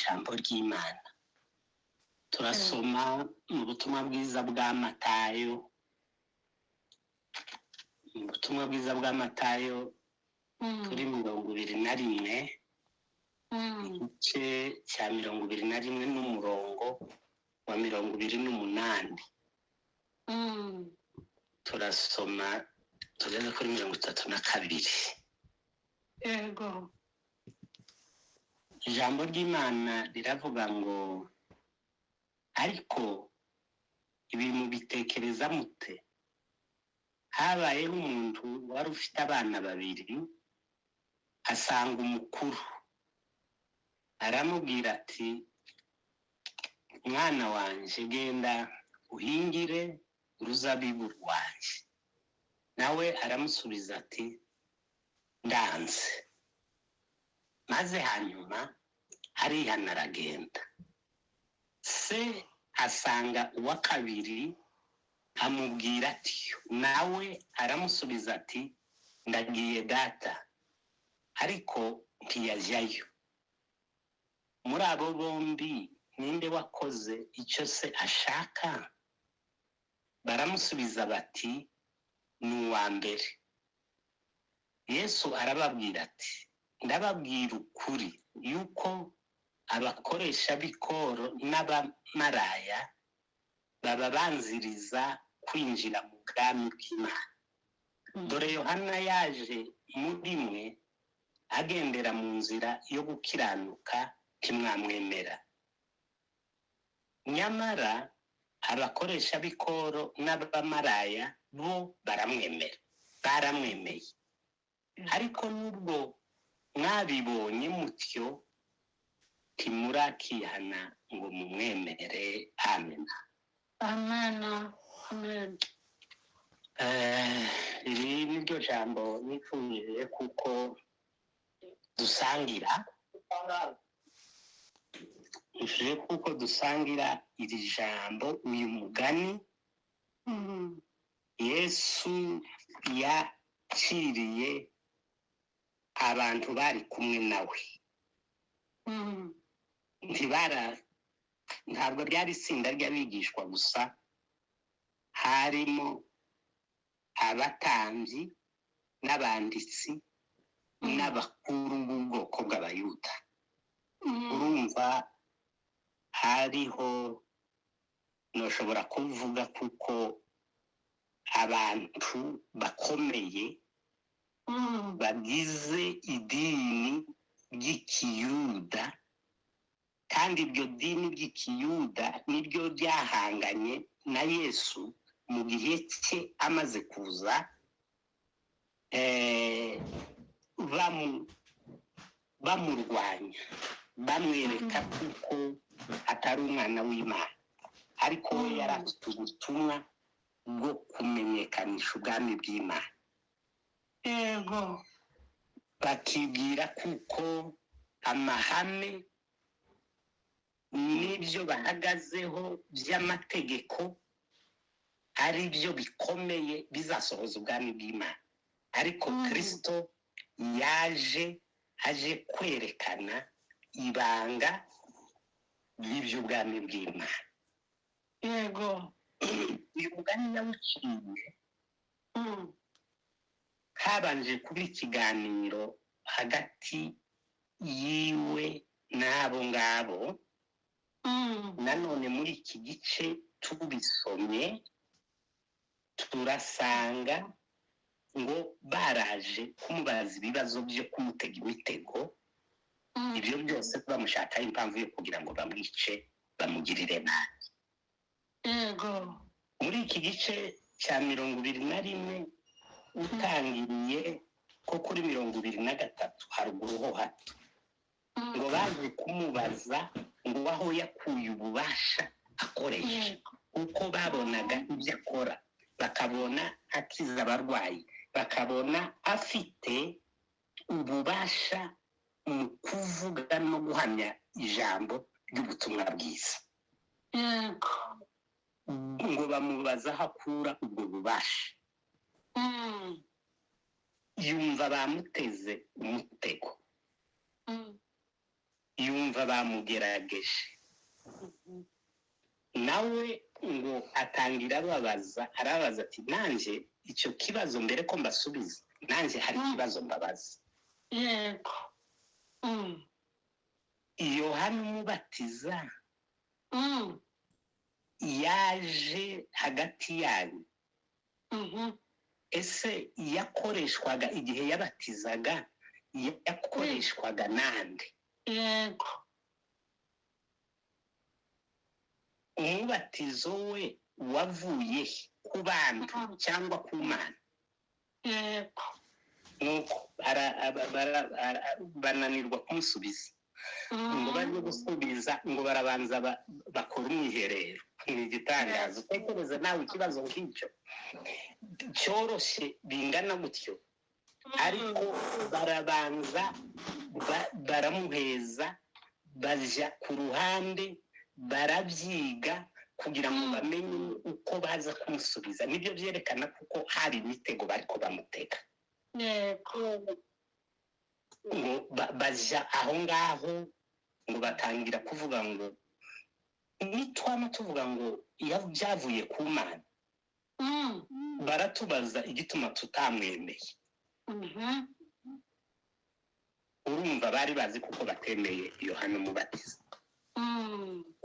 ijambo ry'Imana. Turasoma mu butumwa bwiza bwa Matayo. Mu butumwa bwiza bwa Matayo kuri 21, igice cya 21 n'umurongo wa 28. Turasoma tugeze kuri 32. Yego. Ijambo ry'Imana riravuga ngo, ariko ibi mubitekereza mute? Habayeho umuntu wari ufite abana babiri, asanga umukuru, aramubwira ati, mwana wanje, genda uhingire uruzabibu rwanje. Nawe aramusubiza ati, ndanze. Maze hanyuma arihana aragenda. Se asanga uwa kabiri, amubwira ati, nawe aramusubiza ati, ndagiye data. Ariko ntiyajyayo. Muri abo bombi ninde wakoze icyo se ashaka? Baramusubiza bati, ni uwa mbere. Yesu arababwira ati, ndababwira ukuri yuko abakoresha b'ikoro n'abamaraya bababanziriza kwinjira mu bwami bw'Imana. Dore Yohana yaje muri mwe agendera mu nzira yo gukiranuka, ntimwamwemera. Nyamara abakoresha b'ikoro n'abamaraya bo baramwemeye. Ariko nubwo mwabibonye mutyo, ntimurakihana ngo mumwemere. Amen. Amen. Amen. Iri ni ryo jambo nifuje kuko dusangira. Nifuje kuko dusangira iri jambo, uyu mugani Yesu yaciriye abantu bari kumwe nawe. Ntabwo ryari itsinda ry'abigishwa gusa, harimo abatambyi n'abanditsi n'abakuru b'ubwoko bw'Abayuda. Urumva hariho, ntushobora kuvuga kuko abantu bakomeye bagize idini ry'Ikiyuda, kandi iryo dini ry'Ikiyuda niryo ryahanganye na Yesu mu gihe cye amaze kuza, bamurwanya, bamwereka kuko atari umwana w'Imana, ariko we yari afite ubutumwa bwo kumenyekanisha ubwami bw'Imana. Yego. Bakibwira kuko amahame n'ibyo bahagazeho by'amategeko ari byo bikomeye bizasohoza ubwami bw'Imana. Ariko Kristo aje kwerekana ibanga ry'iby'ubwami bw'Imana. Yego. Uyu mugani yawuciye habanje kuba ikiganiro hagati yiwe n'abo ngabo. Nanone muri iki gice tubisomye turasanga ngo baraje kumubaza ibibazo byo kumutega imitego, ibyo byose bamushakaho impamvu yo kugira ngo bamwice, bamugirire nabi. Yego. Muri iki gice cya 21 utangiriye ko kuri 23 haruguru ho hato, ngo baje kumubaza ngo aho yakuye ububasha akoresha, uko babonaga ibyo akora, bakabona akiza abarwayi, bakabona afite ububasha mu kuvuga no guhamya ijambo ry'ubutumwa bwiza. Yego. Ngo bamubaza aho akura ubwo bubasha. Yumva bamuteze umutego. yumva bamugerageje nawe ngo atangira arabaza ati nanjye icyo kibazo mbere ko mbasubiza nanjye hari ikibazo mbabaza. yego Yohana umubatiza yaje hagati yanyu, ese yakoreshwaga igihe yabatizaga yakoreshwaga nande? yego umubatizo we wavuye ku bantu cyangwa ku Mana? yego nuko bananirwa kumusubiza ngo bajye gusubiza ngo barabanza bakora umwiherero. Ni igitangazo. Utekereza nawe ikibazo nk'icyo cyoroshye bingana gutyo, ariko barabanza baramuheza bajya ku ruhande barabyiga kugira ngo bamenye uko baza kumusubiza. Nibyo byerekana kuko hari imitego bariko bamutega. ngo bajya aho ngaho ngo batangira kuvuga ngo nitwama tuvuga ngo byavuye ku Mana, baratubaza igituma tutamwemeye. urumva bari bazi kuko batemeye Yohana Umubatiza,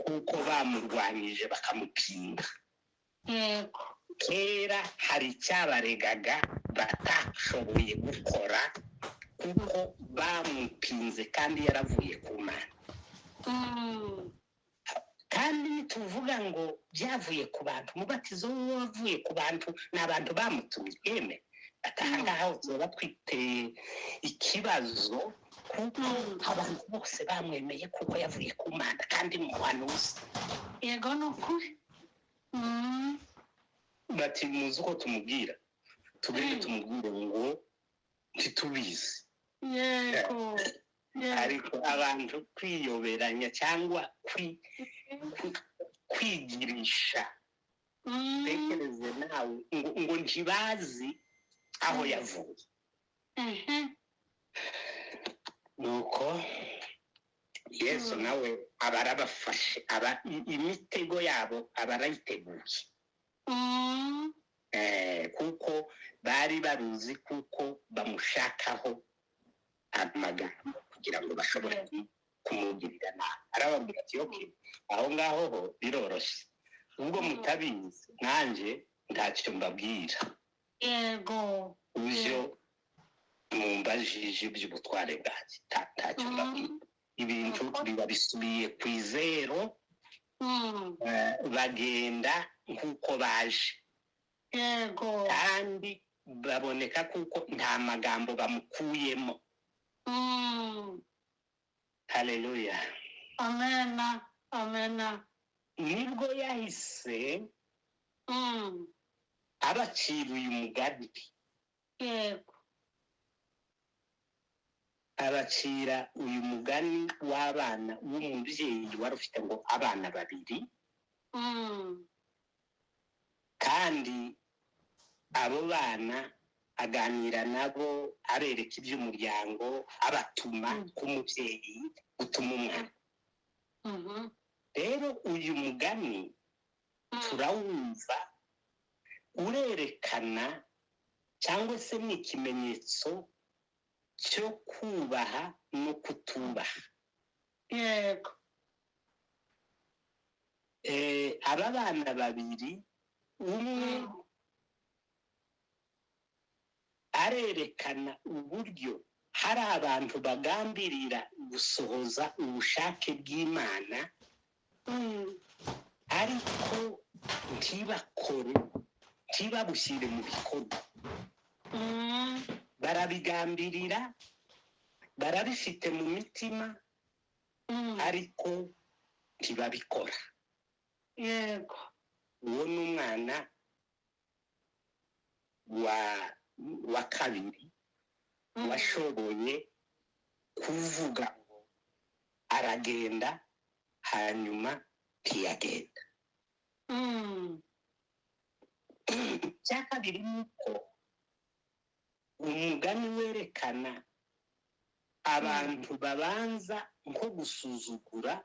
kuko bamurwanyije bakamupinga. Kera hari icyabaregaga batashoboye gukora kuko bamupinze kandi yaravuye ku Mana. kandi nituvuga ngo byavuye ku bantu, umubatizo wavuye ku bantu n'abantu bamutumye, yeme atahangaho tuba twiteye ikibazo kuko abantu bose bamwemeye kuko yavuye ku Mana kandi mu muhanuzi. yego nukuri bati muzi uko tumubwira, tugende tumubwire ngo ntitubizi. yego ariko abantu kwiyoberanya cyangwa kwigirisha, tekereze nawe ngo ntibazi aho yavuye. nuko Yesu nawe aba arabafashe, imitego yabo aba arayiteguye, kuko bari baruzi kuko bamushakaho amagambo kugira ngo bashobore kumugirira nabi. Arababwira ati okay, aho ngaho ho biroroshye, ubwo mutabizi nanjye ntacyo mbabwira. yego Uvyo mumbajije by'ubutware bwanjye ntacyo mbabwira. Ibintu biba bisubiye ku izero, bagenda nk'uko baje, yego kandi baboneka kuko nta magambo bamukuyemo. Haleluya, amena amena. nibwo yahise abacira uyu mugani, yego abacira uyu mugani w'abana w'umubyeyi wari ufite ngo abana babiri, kandi abo bana aganira nabo abereka iby'umuryango, abatuma k'umubyeyi gutuma umwana. rero uyu mugani turawumva urerekana cyangwa se ni ikimenyetso cyo kubaha no kutubaha. yego aba bana babiri, umwe arerekana uburyo hari abantu bagambirira gusohoza ubushake bw'Imana, ariko ntibakore, ntibabushyire mu bikorwa. barabigambirira, barabifite mu mitima, ariko ntibabikora. yego uwo ni umwana wa kabiri washoboye kuvuga ngo aragenda, hanyuma ntiyagenda. icya kabiri ni uko umugani werekana abantu babanza nko gusuzugura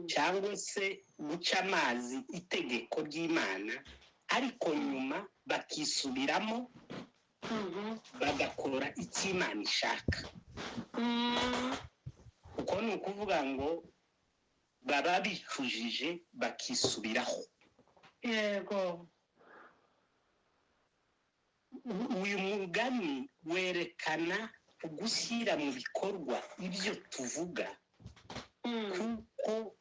cyangwa se guca amazi itegeko ry'Imana, ariko nyuma bakisubiramo bagakora icyo Imana ishaka. Uko ni ukuvuga ngo baba bicujije bakisubiraho. Yego. Uyu mugani werekana gushyira mu bikorwa ibyo tuvuga, kuko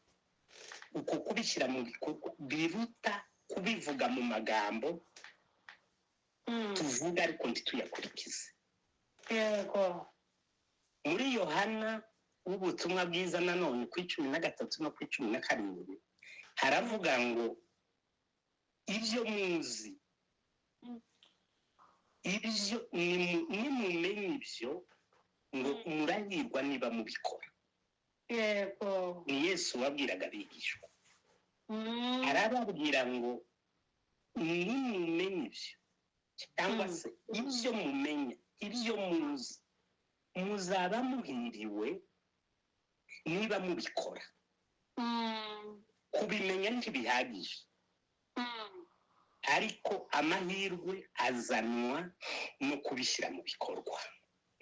uko kubishyira mu bikorwa biruta kubivuga mu magambo tuvuga ariko ntituyakurikize. Yego. Muri Yohana w'ubutumwa bwiza nanone ku 13 no ku 17 haravuga ngo ibyo muzi, ibyo nimumenye ibyo ngo murahirwa niba mubikora. Yego. Ni Yesu wabwiraga abigishwa, arababwira ngo nimumenye ibyo, cyangwa se ibyo mumenya, ibyo muzi, muzaba muhiriwe niba mubikora. Kubimenya ntibihagije, ariko amahirwe azanwa no kubishyira mu bikorwa.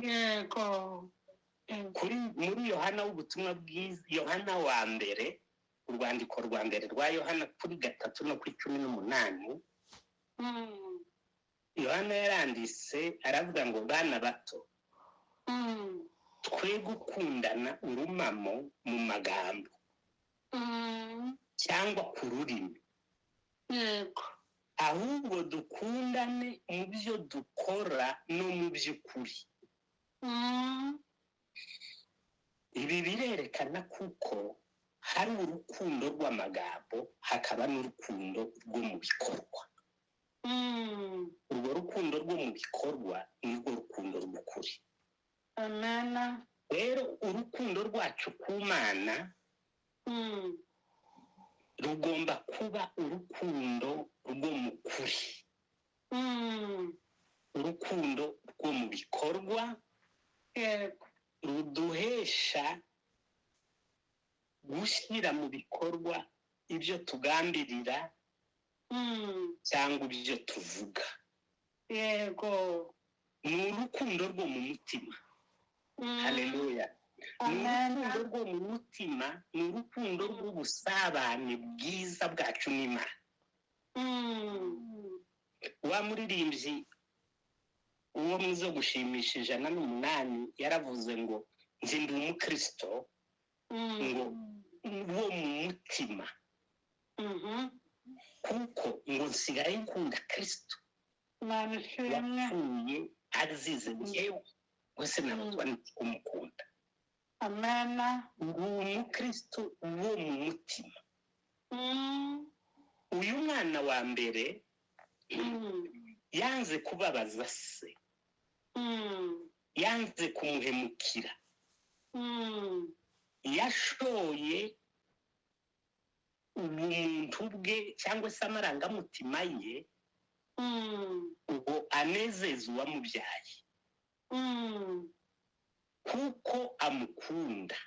Yego. Muri Yohana w'ubutumwa bwiza, Yohana wa mbere, urwandiko rwa mbere rwa Yohana kuri 3 no kuri 18, Yohana yaranditse aravuga ngo bana bato, twe gukundana urumamo mu magambo cyangwa ku rurimi, Yego. ahubwo dukundane mu byo dukora no mu by'ukuri. Ibi birerekana kuko hari urukundo rw'amagambo hakaba n'urukundo rwo mu bikorwa. Urwo rukundo rwo mu bikorwa nirwo rukundo rw'ukuri. Amen. Rero urukundo rwacu ku Mana rugomba kuba urukundo rwo mu kuri, urukundo rwo mu bikorwa. Yego. Ruduhesha gushyira mu bikorwa ibyo tugambirira cyangwa ibyo tuvuga. Yego. Ni urukundo rwo mu mutima. Haleluya. Ni Amen. urukundo rwo mu mutima, ni urukundo rw'ubusabane bwiza bwacu n'Imana. Wa muririmbyi uwo muzo gushimisha 108 yaravuze ngo nzi ndi umukristo ngo wo mu mutima, kuko ngo nsigaye nkunda Kristo Imana ishimwe. yapfuye azize njyewe wese nabuzwa kumukunda. Amen. Ngo umukristo wo mu mutima. Uyu mwana wa mbere yanze kubabaza se, yanze kumuhemukira, yashoye ubumuntu bwe cyangwa se amarangamutima ye ngo anezeze uwamubyaye, kuko amukunda.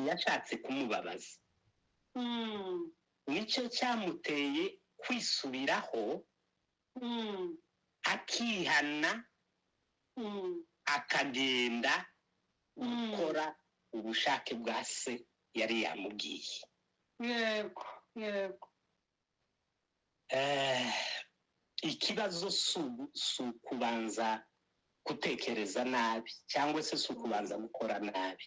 Yashatse kumubabaza, nicyo cyamuteye kwisubiraho akihana akagenda gukora ubushake bwa se yari yamubwiye. Yego. Yego. Ikibazo si ukubanza gutekereza nabi cyangwa se si ukubanza gukora nabi.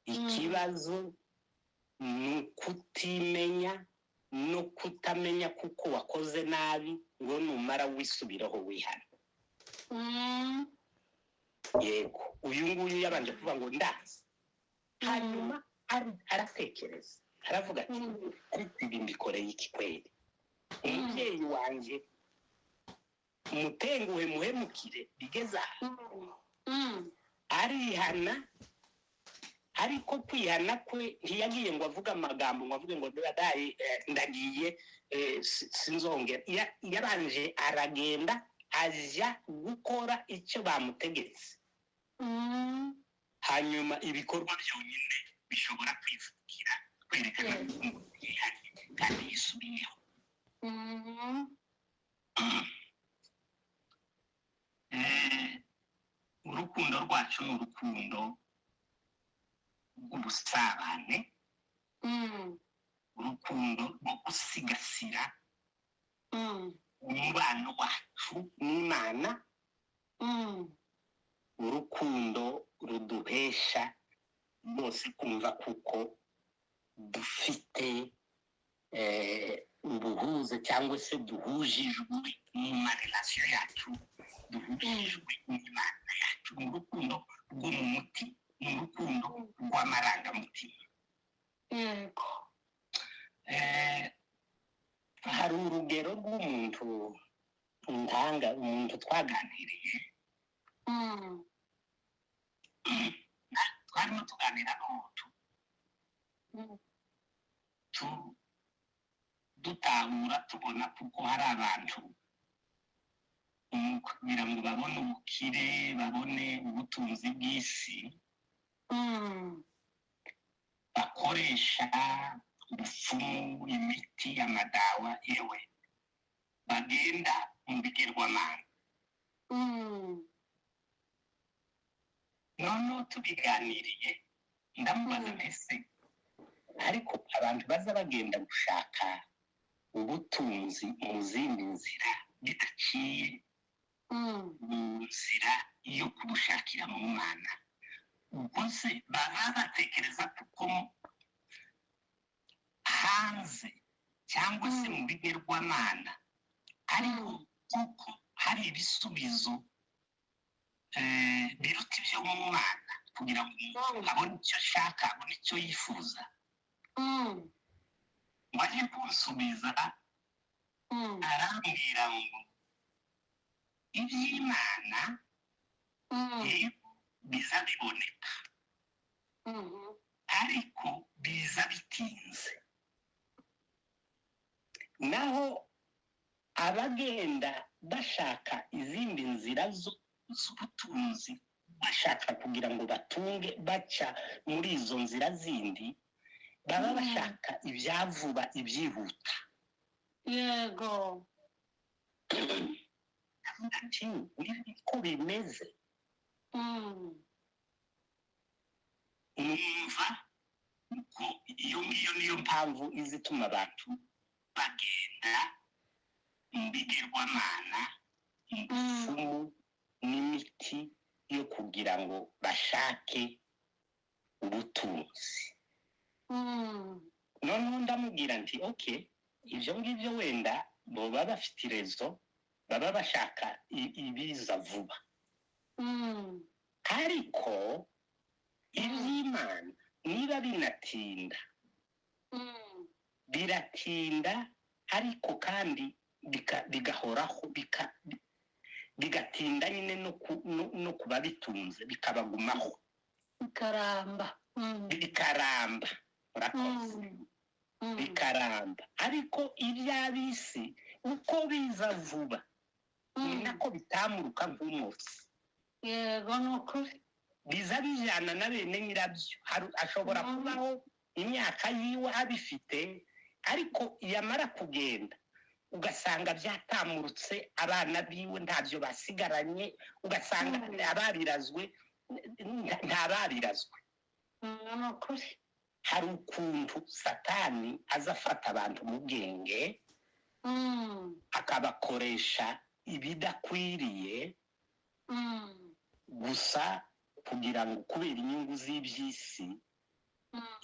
Ikibazo ni ukutimenya no kutamenya kuko wakoze nabi ngo numara wisubiraho wihana. Yego, uyu nguyu yabanje kuvuga ngo ndazi, hanyuma aratekereza, aravuga ati ariko ibi mbikoreye iki kweli? Umubyeyi wanjye mutenguhe muhemukire bigeza arihana. Ariko kwihana kwe ntiyagiye ngo avuge amagambo ngo avuge ngo ndagiye sinzongera. Yabanje aragenda ajya gukora icyo bamutegetse. hanyuma ibikorwa byonyine bishobora kwivukira kwerekana ko umuntu yihariye kandi yisubiyeho. Urukundo rwacu ni urukundo rw'ubusabane, urukundo rwo gusigasira umubano wacu n'Imana, urukundo ruduhesha bose kumva kuko dufite ubuhuze cyangwa se duhujijwe mu marelasiyo yacu, duhujijwe n'Imana yacu, mu rukundo rwo mu mutima, mu rukundo rw'amarangamutima. Yego. Hari urugero rw'umuntu umuntu twaganiriye, twarimo tuganira n'umuntu dutahura tubona kuko hari abantu kugira ngo babone ubukire, babone ubutunzi bw'isi, bakoresha ubupfumu, imiti, amadawa, yewe bagenda mu bigirwamana. Noneho tubiganiriye ndamubaza mbese ariko abantu baza bagenda gushaka ubutunzi mu zindi nzira bidaciye mu nzira yo kubushakira mu Mana, ubwo se baba batekereza kuko hanze cyangwa se mu bigirwamana ariko kuko hari ibisubizo biruta ibyo mu Mana kugira ngo umuntu abone icyo ashaka, abone icyo yifuza? Waje kunsubiza arambwira ngo iby'Imana biza biboneka ariko biza bitinze, naho abagenda bashaka izindi nzira z'ubutunzi, bashaka kugira ngo batunge baca muri izo nzira zindi, baba bashaka ibyavuba, ibyihuta. Yego. Ati niko bimeze. Numva ko iyo ngiyo niyo mpamvu izituma abantu bagenda mu bigirwamana, mu bupfumu n'imiti yo kugira ngo bashake ubutunzi. Noneho ndamubwira nti okay, ibyo ngibyo wenda baba bafite irezo, baba bashaka ibiza vuba, ariko iby'Imana niba binatinda, biratinda ariko kandi bigahoraho, bigatinda nyine no kuba bitunze, bikabagumaho, bikaramba, urakoze, bikaramba. Ariko iby'ab'isi uko biza vuba ni nako bitamuruka nk'umutsi. Yego, ni ukuri. Biza bijyana na bene nyirabyo. Ashobora kubaho imyaka yiwe abifite, ariko yamara kugenda ugasanga byatamurutse, abana biwe ntabyo basigaranye, ugasanga ababirazwe ntababirazwe. Ni ukuri. Hari ukuntu Satani aza afata abantu mu bwenge akabakoresha ibidakwiriye gusa kugira ngo kubera inyungu z'iby'isi.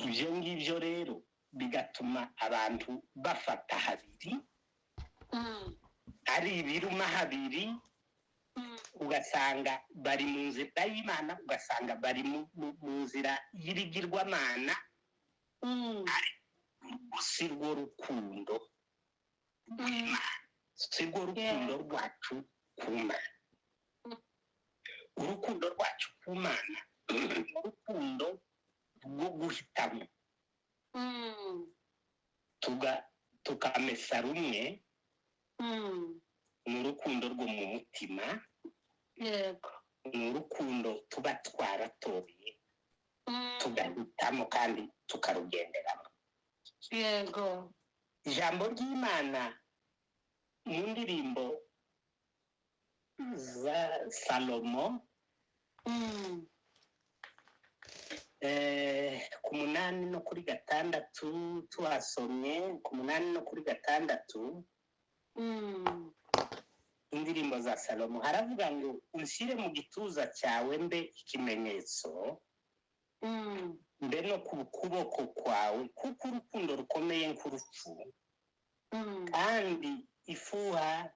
Ibyo ngibyo rero bigatuma abantu bafata habiri, ari ibiruma habiri, ugasanga bari mu nzira y'Imana, ugasanga bari mu nzira y'ibigirwamana, ariko si rwo rukundo rw'Imana, si rwo rukundo rwacu ku Mana. Urukundo rwacu ku Mana ni urukundo rwo guhitamo, tukamesa rumwe, ni urukundo rwo mu mutima, Yego. ni urukundo urukundo tuba twaratoye tugahitamo kandi tukarugenderamo. yego ijambo ry'Imana mu ndirimbo za Salomo ku 8 no kuri 6 tuhasomye ku 8 no kuri 6 indirimbo za Salomo haravuga ngo unshyire mu gituza cyawe mbe ikimenyetso mbe no ku kuboko kwawe kuko urukundo rukomeye nk'urupfu kandi ifuha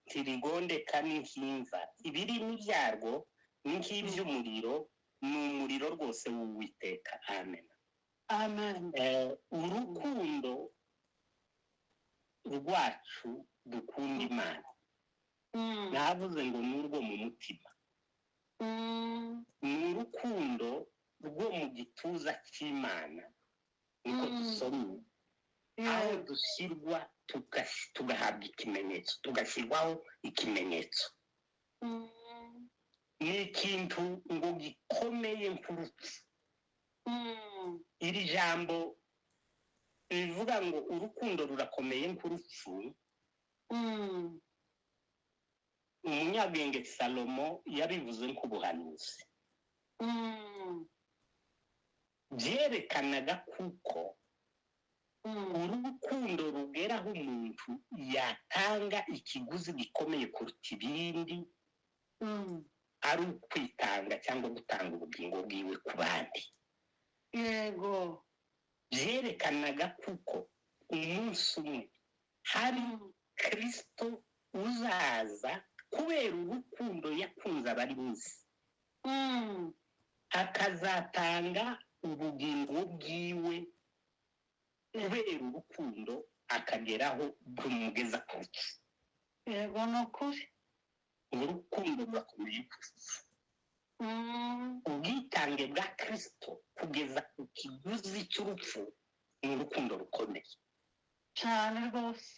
ntirigondeka n'inkinva ibirimi byarwo ni nk'iby'umuriro ni umuriro rwose w'Uwiteka. Amen. amen urukundo rwacu dukunda Imana navuze ngo ni urwo mu mutima, ni urukundo rwo mu gituza cy'Imana niko dusomye, aho dushyirwa tugahabwa ikimenyetso, tugashyirwaho ikimenyetso. ni ikintu ngo gikomeye nk'urupfu. iri jambo rivuga ngo urukundo rurakomeye nk'urupfu, umunyabwenge Salomo yabivuze nk'ubuhanuzi. byerekanaga kuko urukundo rugeraho umuntu yatanga ikiguzi gikomeye kuruta ibindi, ari ukwitanga cyangwa gutanga ubugingo bwiwe ku bandi. yego byerekanaga kuko umunsi umwe hari Kristo uzaza kubera urukundo yakunze abari mu isi, akazatanga ubugingo bwiwe kubera urukundo akageraho rumugeza ku rupfu. yego ni ukuri urukundo rurakomeye kurupfu. ubwitange bwa Kristo kugeza ku kiguzi cy'urupfu ni urukundo rukomeye cyane rwose.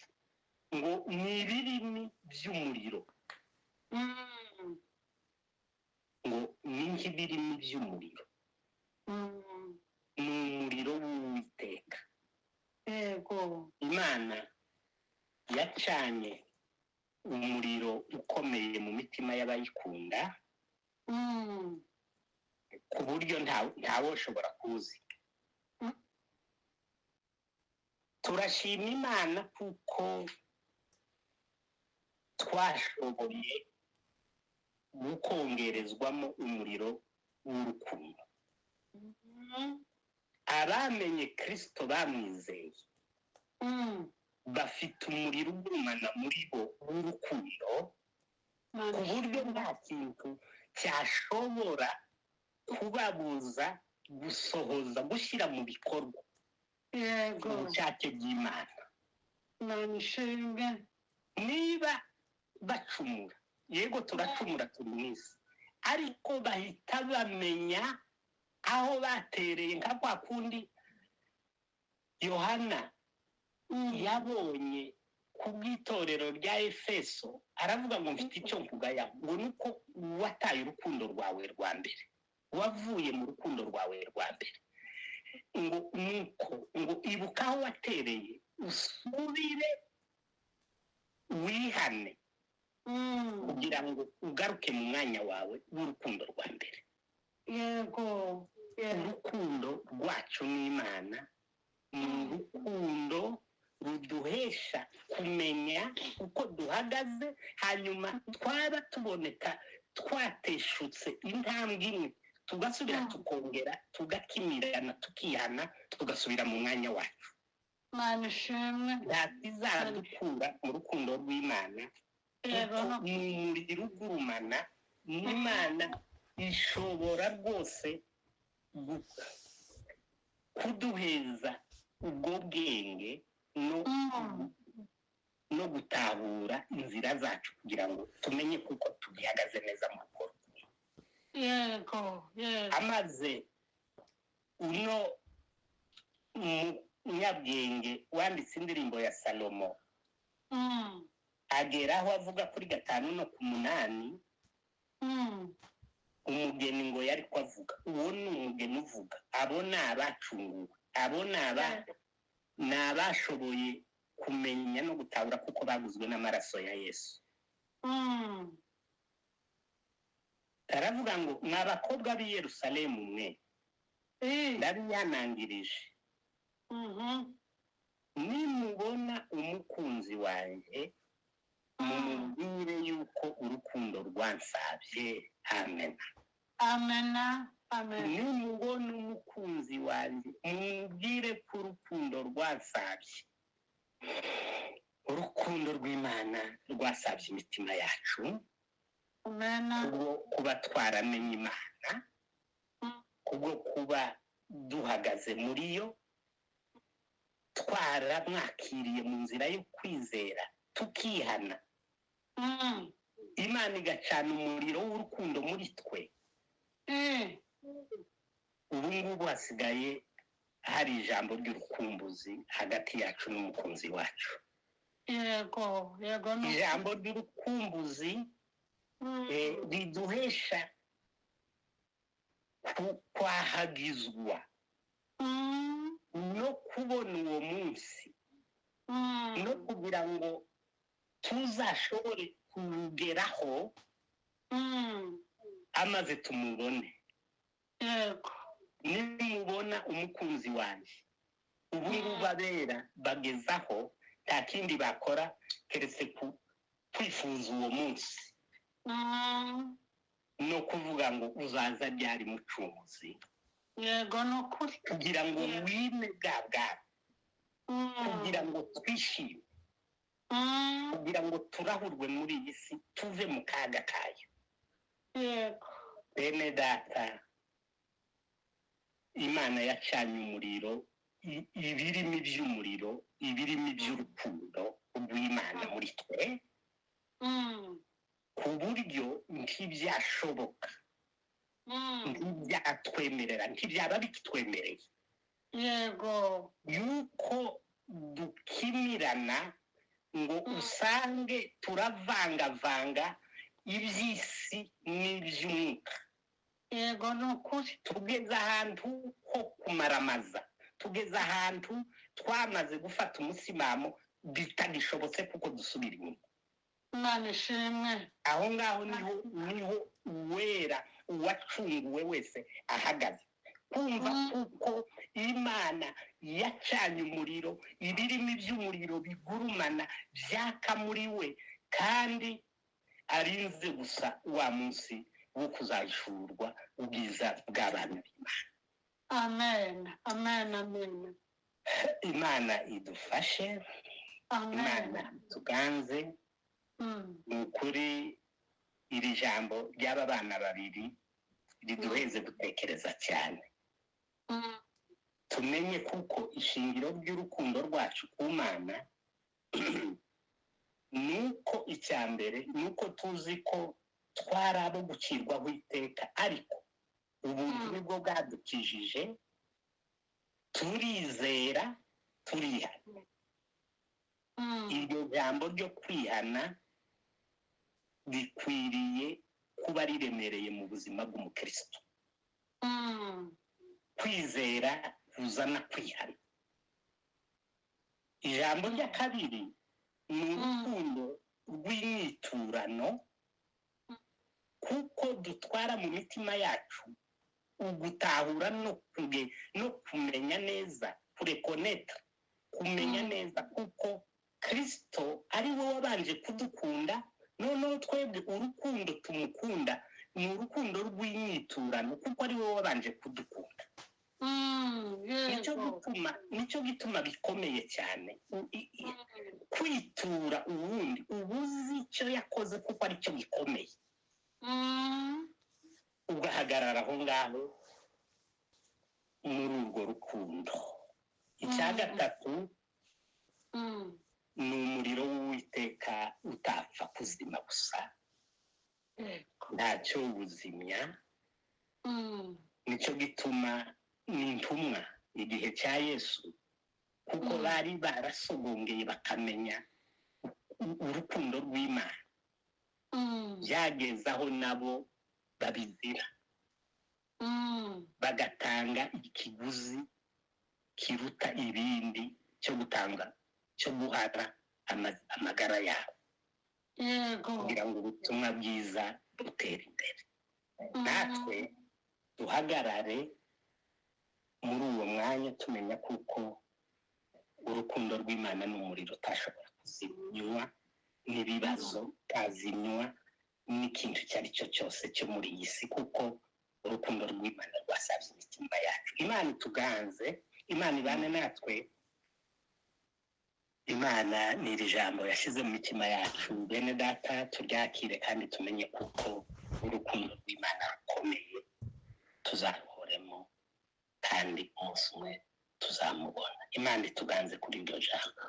ngo ni ibirimi by'umuriro, ngo ni nk'ibirimi by'umuriro, ni umuriro w'Uwiteka. yego Imana yacanye umuriro ukomeye mu mitima y'abayikunda ku buryo ntawoshobora kuzi. turashima Imana kuko twashoboye gukongerezwamo umuriro w'urukundo. abamenye Kristo bamwizeye bafite umuriro ugurumana muri bo w'urukundo ku buryo nta kintu cyashobora kubabuza gusohoza gushyira mu bikorwa ubushake bw'Imana. nanishimwe niba bacumura, yego turacumura turi mu isi, ariko bahita bamenya aho batereye, nka kwa kundi Yohana yabonye ku bw'itorero rya Efeso, aravuga ngo mfite icyo nkugaya, ngo nuko wataye urukundo rwawe rwa mbere, wavuye mu rukundo rwawe rwa mbere. ngo nuko ngo ibuka aho watereye usubire wihane kugira ngo ugaruke mu mwanya wawe w'urukundo rwa mbere. yego urukundo rwacu n'Imana ni urukundo ruduhesha kumenya uko duhagaze, hanyuma twaba tuboneka twateshutse intambwe imwe tugasubira tukongera tugakimirana tukihana tugasubira mu mwanya wacu. nanishimwe ntazadukura mu rukundo rw'Imana kuko ni umuriro ugurumana. n'Imana ishobora rwose kuduheza ubwo bwenge no gutahura inzira zacu kugira ngo tumenye kuko tugihagaze neza mu rukundo. yego amaze uno munyabwenge wanditse indirimbo ya Salomo agera aho avuga kuri 5 no ku 8 umugeni ngo yari kwavuga uwo ni umugeni uvuga abo ni abacunguwe abo ni abashoboye kumenya no gutahura kuko baguzwe n'amaraso ya Yesu. Aravuga ngo mw'abakobwa b'i Yerusalemu mwe ndabiyanangirije nimubona umukunzi wanjye mumubwire yuko urukundo rwansabye. Amen. Nimubona umukunzi wanjye mumubwire ko urukundo rwansabye. Urukundo rw'Imana rwasabye imitima yacu kubwo kuba twaramenye Imana, kubwo kuba duhagaze muri yo, twaramwakiriye mu nzira yo kwizera tukihana, Imana igacana umuriro w'urukundo muri twe. Ubu ngubu hasigaye hari ijambo ry'urukumbuzi hagati yacu n'umukunzi wacu. Ijambo ry'urukumbuzi riduhesha kwahagizwa no kubona uwo munsi no kugira ngo tuzashobore kugeraho amaze tumubone. Nimubona umukunzi wanjye, ubu ngubu abera bagezaho nta kindi bakora keretse kwifuza uwo munsi no kuvuga ngo uzaza ryari mucunguzi, kugira ngo wime bwa bwabo, kugira ngo twishime, kugira ngo turahurwe muri iyi si tuve mu kaga kayo. Bene data, Imana yacanye umuriro, ibirimi by'umuriro, ibirimi by'urukundo rw'Imana muri twe, ku buryo ntibyashoboka, ntibyatwemerera, ntibyaba bikitwemereye yuko dukimirana ngo usange turavangavanga iby'isi n'iby'umwuka. Tugeze ahantu ho kumaramaza, tugeze ahantu twamaze gufata umusimamo bitagishobotse kuko dusubira inyuma. Aho ngaho niho uwera uwacunguwe wese ahagaze, kumva kuko Imana yacanye umuriro, ibirimi by'umuriro bigurumana byaka muri we, kandi arinze gusa wa munsi wo kuzashurwa ubwiza bw'abana b'Imana. Amen. Imana idufashe, Imana tuganze. Ni ukuri iri jambo ry'aba bana babiri riduheze gutekereza cyane. Tumenye kuko ishingiro ry'urukundo rwacu ku Mana nuko icya mbere nuko tuzi ko twari abo gucirwaho iteka, ariko ubuntu nibwo bwadukijije, turizera, turihana. Iryo jambo ryo kwihana rikwiriye kuba riremereye mu buzima bw'umukristo. Kwizera kuzana kwihana. Ijambo rya kabiri ni urukundo rw'inyiturano, kuko dutwara mu mitima yacu ugutahura no kumenya neza, kurekoneta, kumenya neza kuko Kristo ari we wabanje kudukunda, noneho twebwe urukundo tumukunda ni urukundo rw'inyiturano kuko ari we wabanje kudukunda. Nicyo gituma bikomeye cyane kwitura uwundi ubuzi icyo yakoze kuko ari cyo gikomeye, ugahagarara aho ngaho muri urwo rukundo. Icya gatatu ni umuriro w'Uwiteka utapfa kuzima gusa, ntacyo wuzimya. Nicyo gituma n'intumwa igihe cya Yesu, kuko bari barasogongeye bakamenya urukundo rw'Imana, byagezaho nabo babizira bagatanga ikiguzi kiruta ibindi cyo guhara amagara yabo yego kugira ngo ubutumwa bwiza butere imbere. natwe duhagarare muri uwo mwanya tumenya kuko urukundo rw'Imana n'umuriro utashobora kuzimywa n'ibibazo, utazimywa n'ikintu icyo ari cyo cyose cyo muri iyi si, kuko urukundo rw'Imana rwasabye imitima yacu. Imana ituganze, Imana ibane natwe. Imana ni iri jambo yashyize mu mitima yacu, bene data turyakire kandi tumenye kuko urukundo rw'Imana rukomeye, tuzaruhoremo kandi umunsi umwe tuzamubona. Imana ituganze kuri iryo jambo.